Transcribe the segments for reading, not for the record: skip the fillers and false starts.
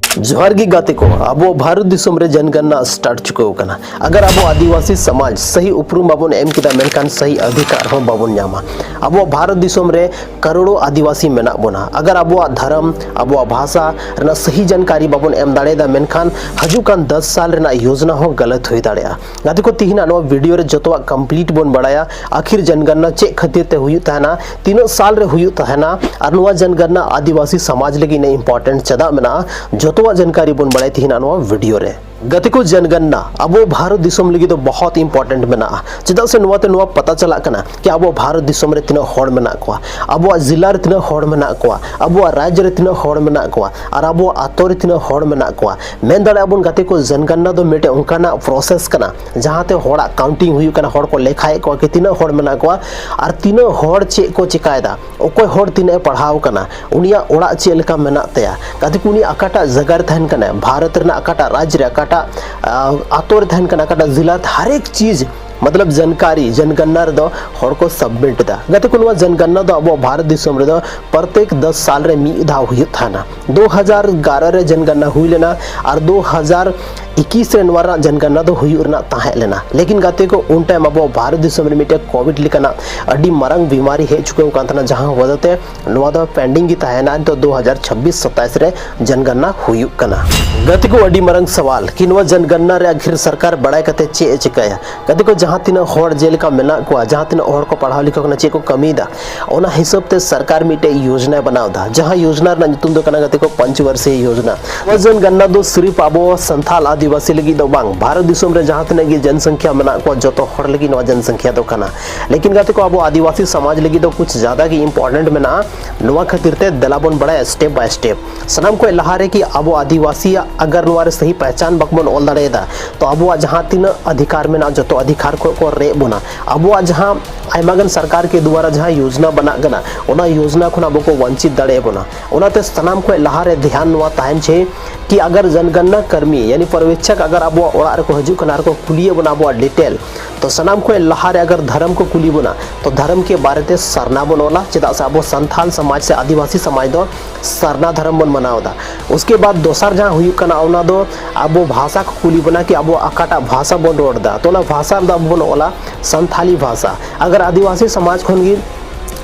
जोहार गी गाते को अब भारत दिसम रे जनगणना स्टार्ट चुको कना। अगर अब आदिवासी समाज सही उपरूम बाबन एम किदा मेनकान सही अधिकार हो बाबन न्यामा। अब भारत दिसम रे करोड़ों आदिवासी मेना बोना। अगर अब धर्म अब भाषा रना सही जानकारी बाबन एम दाड़ेदा मेनकान हजुकान 10 साल रना योजना हो गलत हुई दाड़ेया। गाते को तिहिना नो वीडियो रे जतवा कंप्लीट बोन बड़ाया आखिर जनगणना चे खातिर ते हुई तहना 3 साल रे हुई तहना और नवा जनगणना आदिवासी समाज लगी ने इंपॉर्टेंट चदा मेना जतो जानकारी बन बड़ाई थी ना वीडियो रे गति को जनगणना अब भारत दिसम लगी तो बहुत इंपॉर्टेंट मेना चेदा से नुवाते नुवा पता चला कना कि अब भारत दिसम रे तिना होड़ मेना को अब जिला रे तिना होड़ मेना को अब राज्य रे तिना होड़ मेना को और अब आतो रे तिना होड़ मेना को मेन दाड़े अब गति को जनगणना दो मेटे उनकाना प्रोसेस कना जहां ते होड़ा काउंटिंग हुई कना होड़ को लेखाए को कि तिना होड़ मेना को और तिना होड़ चे को चिकायदा ओकोय होड़ तिना पढ़ाव कना उनिया ओड़ा चे लेका मेना तया गति को उनी अकाटा जगार थन कना भारत रे अकाटा राज्य रे आतोर थन कना काटा जिला हर एक चीज मतलब जानकारी जनगणना रे दो हर को सबमिट दा गते को जनगणना दो अब भारत दिसम रे दो प्रत्येक 10 साल रे मी धा हुई थाना 2011 रे जनगणना हुई लेना और 2021 रे नवा जनगणना दो हुई उरना ताहे लेना लेकिन गते को उन टाइम अब भारत दिसम रे मिटे कोविड लिकना अडी मरंग बीमारी हे चुके कांतना जहां वजहते नवा दो पेंडिंग की ताहेना तो 2026-27 रे जनगणना हुई कना गते को अडी मरंग सवाल कि नवा जनगणना रे आखिर सरकार बड़ाई कते चे चिकाया गते को जहां तीन होड़ जेलका मेना को जहां तीन होड़ को पढ़ाव लिखा कना चे को कमी दा ओना हिसाब ते सरकार मिटे योजना बनाव दा जहां योजना रे नितुम दो कना गते को 5 वर्षीय योजना जनगणना दो सिर्फ अब संथाल आदिवासी लगी दो बांग भारत दिसम रे जहां तीन की जनसंख्या मेना को जतो होड़ लगी नवा जनसंख्या दो कना लेकिन गते को अब आदिवासी समाज लगी दो कुछ ज्यादा की इंपॉर्टेंट मेना नवा खातिर ते दलाबन बड़ा स्टेप बाय स्टेप सनम को लहारे की अब आदिवासी अगर नवा सही पहचान बकमन ओल दाड़ेदा तो अब जहां तीन अधिकार मेना जतो अधिकार को रे बोना अब जहां आयमागन सरकार के द्वारा जहां योजना बना गना ओना योजना खुना बको वंचित दाड़े बोना ओनाते सनाम को लहारे ध्यान नवा ताहन छे कि अगर जनगणना कर्मी यानी पर्यवेक्षक अगर अब ओड़ा को हजू कनार को कुलिए बना अब डिटेल तो सनाम को लहारे अगर धर्म को कुली बना तो धर्म के बारे ते सरना बनोला चेदा से अब संथाल समाज से आदिवासी समाज दो सरना धर्म बन मनावदा उसके बाद दोसर जहां हुई कना ओना दो अब भाषा को कुली बना कि अब अकाटा भाषा बन रोडदा तो ना भाषा दा बन ओला संथाली भाषा अगर आदिवासी समाज खन गी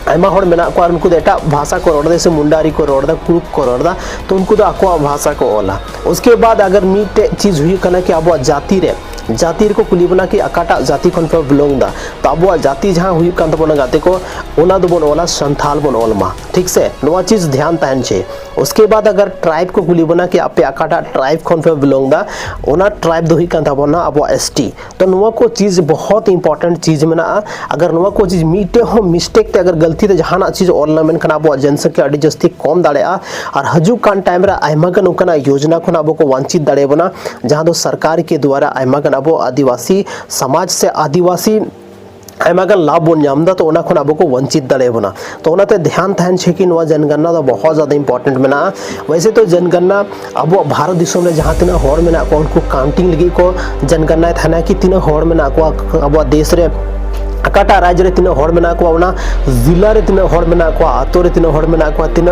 आयमा होड़ मेना को उनको एटा भाषा को रोड से मुंडारी को रोड कुरुक को रोड तो उनको तो आको भाषा को ओला उसके बाद अगर मीटे चीज हुई कना कि अब जाति को कुली बना कि अकाटा जाति खन पे बिलोंग दा तो अब जाति जहां हुई कान तो बना गाते को ओना दो बन ओला संथाल बन ओलमा ठीक से नवा चीज ध्यान ताहन छे उसके बाद अगर ट्राइब को कुली बना कि आपे अकाटा ट्राइब खन पे बिलोंग दा ओना ट्राइब दो ही कान ता बना अब एसटी तो नवा को चीज बहुत इंपॉर्टेंट चीज मेना अगर नवा को चीज मीटे हो मिस्टेक ते अगर गलती ते जहाना चीज ओलना मेन कना अब जनसंख्या अडी जस्ती कम दाड़ेया और हजू कान टाइम रे आयमागन ओकना योजना खन अब को वंचित दाड़े बना जहां दो सरकार के द्वारा आयमागन अब आदिवासी समाज से आदिवासी आयमागन लाभ बन जामदा तो ओना खन अब को वंचित दाड़े बना तो ओनाते ध्यान थान छे कि नवा जनगणना तो बहुत ज्यादा इंपॉर्टेंट मेना वैसे तो जनगणना अब भारत दिसम रे जहां तिना होड़ मेना को उनको काउंटिंग लगी को जनगणना थाना कि तिना होड़ मेना को अब देश रे अकाटा राज्य रे तिना होड़ मेना को ओना जिला रे तिना होड़ मेना को आतो रे तिना होड़ मेना को तिना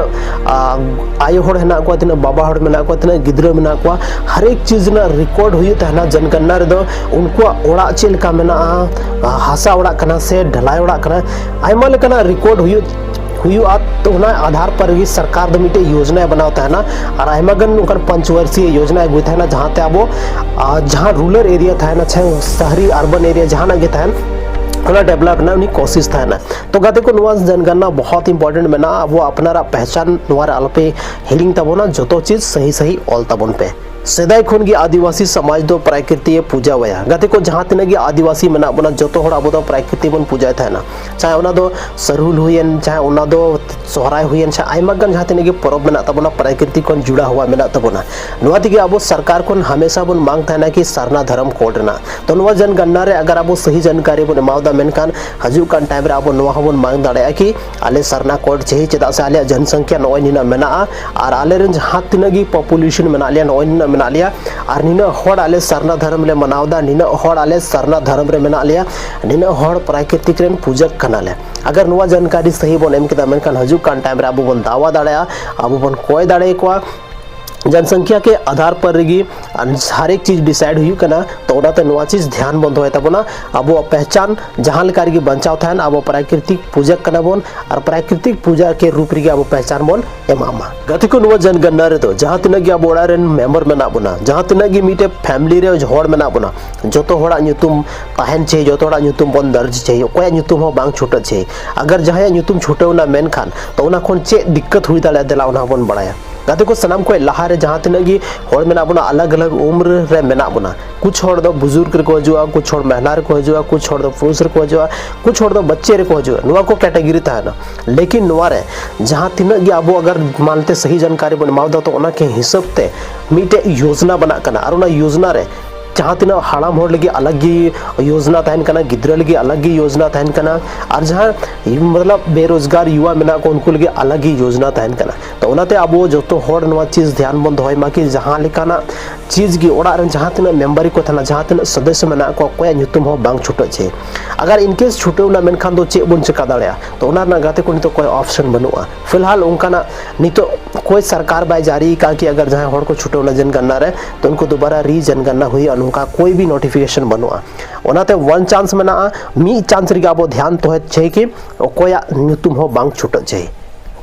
आयो होड़ हेना को तिना बाबा होड़ मेना को तिना गिद्रो मेना को हर एक चीज ना रिकॉर्ड हुई तहना जनगणना रे दो उनको ओड़ा चेल का मेना हासा ओड़ा कना से ढलाई ओड़ा कना आयमा लेकना रिकॉर्ड हुई तो आधार पर भी सरकार दो मिटे योजना बनाता है ना और आयमागन उनकर 5 वर्षीय योजना हुई था ना जहाँ ते अब जहाँ रूरल एरिया था ना शहरी अर्बन एरिया जहाँ ना गया था थोड़ा डेवलप ना उन्हीं कोशिश था ना तो गाते को नुआ जनगणना बहुत इंपॉर्टेंट में ना वो अपना पहचान नुआ अलपे हिलिंग तबो ना जो तो चीज सही सही ऑल तबन पे सेदाय खन की आदिवासी समाज दो प्रकृति पूजा वया गाते को जहां तिना की आदिवासी मना बना जतो होड़ अब दो प्रकृति बन पूजा था ना चाहे ओना दो सरुल हुयन चाहे ओना दो सोहराय हुयन चाहे आयमागन जहां तिना की परब मेना तबना प्रकृति खन जुड़ा हुआ मेना तबना नुआ तिगे अब सरकार खन हमेशा बन मांग था ना कि सरना धर्म कोड ना तो नुआ जनगणना रे अगर अब सही जानकारी बन मावदा मेनकान हजू कान टाइम रे अब नुआ बन मांग दाड़े कि आले सरना कोड छे चेदा से आले जनसंख्या नय निना मेना और आले रन जहां तिना की पॉपुलेशन मेना लिया नय निना मेना लिया और निना होड़ आले सरना धर्म ले मनावदा निना होड़ आले सरना धर्म रे मेना लिया निना होड़ प्राकृतिक रेन पूजक कनाले अगर नुआ जानकारी सही बन एम केदा मेनकान हजू कान टाइम रे अब बन दावा दाड़े अब बन कोय दाड़े को जनसंख्या के आधार पर रही हर एक चीज डिसाइड हुई करना तो ओनाते नोआ चीज ध्यान बंद होए तबना अब पहचान जहां लेका रही बचाव थान अब प्राकृतिक पूजक कना बोन और प्राकृतिक पूजा के रूप रही अब पहचान बोन एमामा गति को नोआ जनगणना रे तो जहां तिना गे अब ओड़ा रेन मेंबर मेना बोना जहां तिना गे मीटे फैमिली रे होड़ मेना बोना जोतो होड़ा ᱧᱩᱛᱩᱢ ताहन छे जोतो होड़ा ᱧᱩᱛᱩᱢ बन दर्ज छे ओया ᱧᱩᱛᱩᱢ हो बांग छूट छे अगर जहां ᱧᱩᱛᱩᱢ छूटेवना मेन खान तो ओना खन चे दिक्कत हुई दाले देला ओना बन बड़ाया गाते को सनाम को लहारे जहां तिना गी होड़ मेना बोना अलग अलग उम्र रे मेना बोना कुछ होड़ दो बुजुर्ग रे को हजुआ कुछ होड़ महिला रे को हजुआ कुछ होड़ दो पुरुष रे को हजुआ कुछ होड़ दो बच्चे रे को हजुआ नुआ को कैटेगरी ताना लेकिन नुआ रे जहां तिना गी अब अगर मानते सही जानकारी बन मावदा तो ओना के हिसाब ते मीटे योजना बना कना और ओना योजना रे जहां तिना हाड़ाम होड़ लगी अलग ही योजना तहन कना गिद्रा लगी अलग ही योजना तहन कना और जहां मतलब बेरोजगार युवा मेना को उनको लगी अलग ही योजना तहन कना तो ओनाते अब जो तो होड़ नवा चीज ध्यान बंद होय माकि जहां लेकाना चीज की ओड़ा रन जहां तिना मेंबर को थाना जहां तिना सदस्य मेना को कोया ᱧᱩᱛᱩᱢ हो बांग छुटो छे अगर इनकेस छुटेवना मेनखान दो चे बन चिका दाड़या तो ओना ना गाते को नितो कोई ऑप्शन बनुआ फिलहाल उनकाना नितो कोई सरकार बाय जारी का कि अगर जहां होड़ को छुटेवना जनगणना रे तो उनको दोबारा री जनगणना हुई उनका कोई भी नोटिफिकेशन बनुआ ओनाते वन चांस मेना मी चांस रे अब ध्यान तो है कि कोया ᱧᱩᱛᱩᱢ हो बांग छुटो छे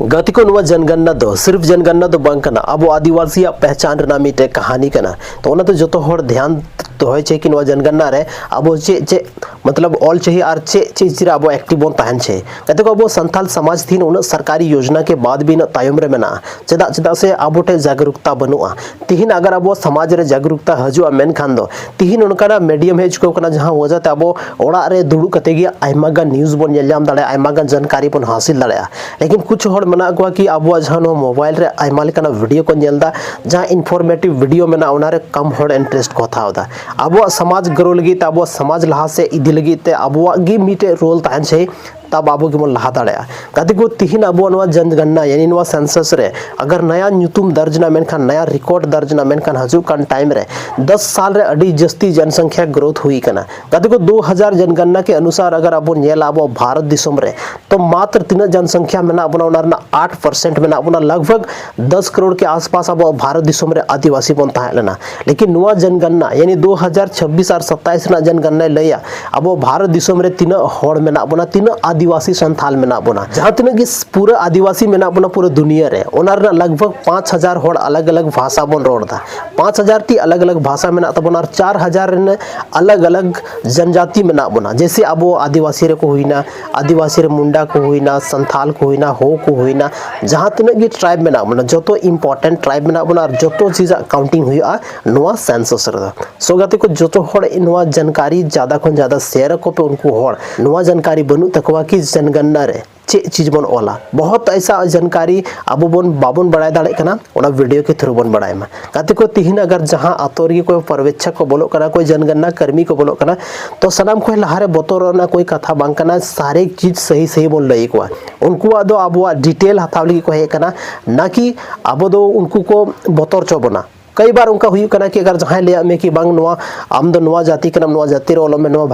गति को नुआ जनगणना दो सिर्फ जनगणना दो बांग कना अब आदिवासी पहचान रना मीटे कहानी कना तो ओना तो जो तो होड़ ध्यान तो होय छे कि नुआ जनगणना रे अब चे मतलब ऑल चाहिए और चे चीज रे अब एक्टिव बन ताहन छे कते को अब संथाल समाज थीन उन सरकारी योजना के बाद भी न तायम रे मेना चदा से अब टे जागरूकता बनुआ तिहिन अगर अब समाज रे जागरूकता हजुआ मेन खान दो तिहिन उनका मीडियम हेज को कना जहां वजहते अब ओड़ा रे दुड़ु कते गे आयमागा न्यूज़ बन नेलजाम दाड़े आयमागा जानकारी बन हासिल दाड़े लेकिन कुछ होड़ मना को कि अब जहां नो मोबाइल रे आयमा लेकाना वीडियो को नेलदा जहां इन्फॉर्मेटिव वीडियो मेना ओना रे कम होड़ इंटरेस्ट को थावदा अब समाज ग्रो लगी अब समाज लहा से इदी लगी ते अब मीटे रोल तहन छे तब अब के लहा दाड़ा गाते को तिहिन अब जनगणना यानी नवा सेंसस रे अगर नया ᱧᱩᱛᱩᱢ दर्ज ना मेनखान नया रिकॉर्ड दर्ज ना मेनखान हजु कान टाइम रे 10 साल रे अडी जस्ती जनसंख्या ग्रोथ हुई कना गाते को 2000 जनगणना के अनुसार अगर अब नेल अब भारत दिसम रे तो मात्र तीन जनसंख्या मेना अपना ओनारना 8% मेना अपना लगभग 10 करोड़ के आसपास अब भारत दिसम रे आदिवासी बन ताहेलना लेकिन नवा जनगणना यानी 2026 और 27 ना जनगणना लया अब भारत दिसम रे तीन होड़ मेना अपना तीन आदिवासी संथाल मेना बोना जहां तिना कि पूरा आदिवासी मेना बोना पूरा दुनिया रे ओनार लगभग 5000 होड़ अलग अलग भाषा बन रोड़दा 5000 टी अलग अलग भाषा मेना तबोना 4000 ने अलग अलग जनजाति मेना बोना जैसे अब आदिवासी रे को हुईना आदिवासी रे मुंडा को हुईना संथाल को हुईना हो को हुईना जहां तिना कि ट्राइब मेना बोना जो तो इंपोर्टेंट ट्राइब मेना बोना जो तो चीज काउंटिंग हुआ नोआ सेंसस रे सो गाते को जो तो होड़ नोआ जानकारी ज्यादा को ज्यादा शेयर को पे उनको होड़ नोआ जानकारी बनु तकवा की जनगणना रे चे चीज बन ओला बहुत ऐसा जानकारी अब बन बाबन बढ़ाई दाड़े कना ओना वीडियो के थ्रू बन बढ़ाई मा गाते को तिहिन अगर जहां आतोरी कोई पर्यवेक्षक को बोलो कना कोई जनगणना कर्मी को बोलो कना तो सनाम को लहारे बतोर ना कोई कथा बांग कना सारे चीज सही सही बोल लई को उनको आदो अब डिटेल हतावली को है कना ना कि अब दो उनको को बतोर चोबना कई बार उनका हुई कना कि अगर जहां ले में कि बांग नवा आम दो नवा जाति कना नवा जाति रे ओलो में नवा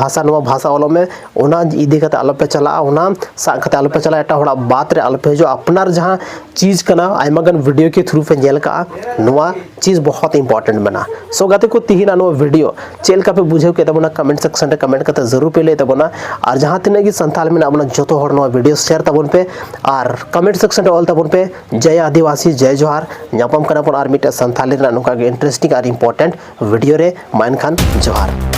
भाषा ओलो में ओना इदी कते आलो पे चला ओना सा कते आलो पे चला एटा होड़ा बात रे आलो पे जो अपनार जहां चीज कना आयमागन वीडियो के थ्रू पे जेल का नवा चीज बहुत इंपॉर्टेंट बना सो गाते को तिहिना नवा वीडियो चेल का पे बुझे के तबना कमेंट सेक्शन रे कमेंट करते जरूर पे ले तबना और जहां तिने की संथाल में अपना जो तो होड़ नवा वीडियो शेयर तबन पे और कमेंट सेक्शन रे ऑल तबन पे जय आदिवासी जय जोहार न्यापम कना पर आर मिटे संथाली रे नुका इंटरेस्टिंग और इंपॉर्टेंट वीडियो रे मान खान जोहार।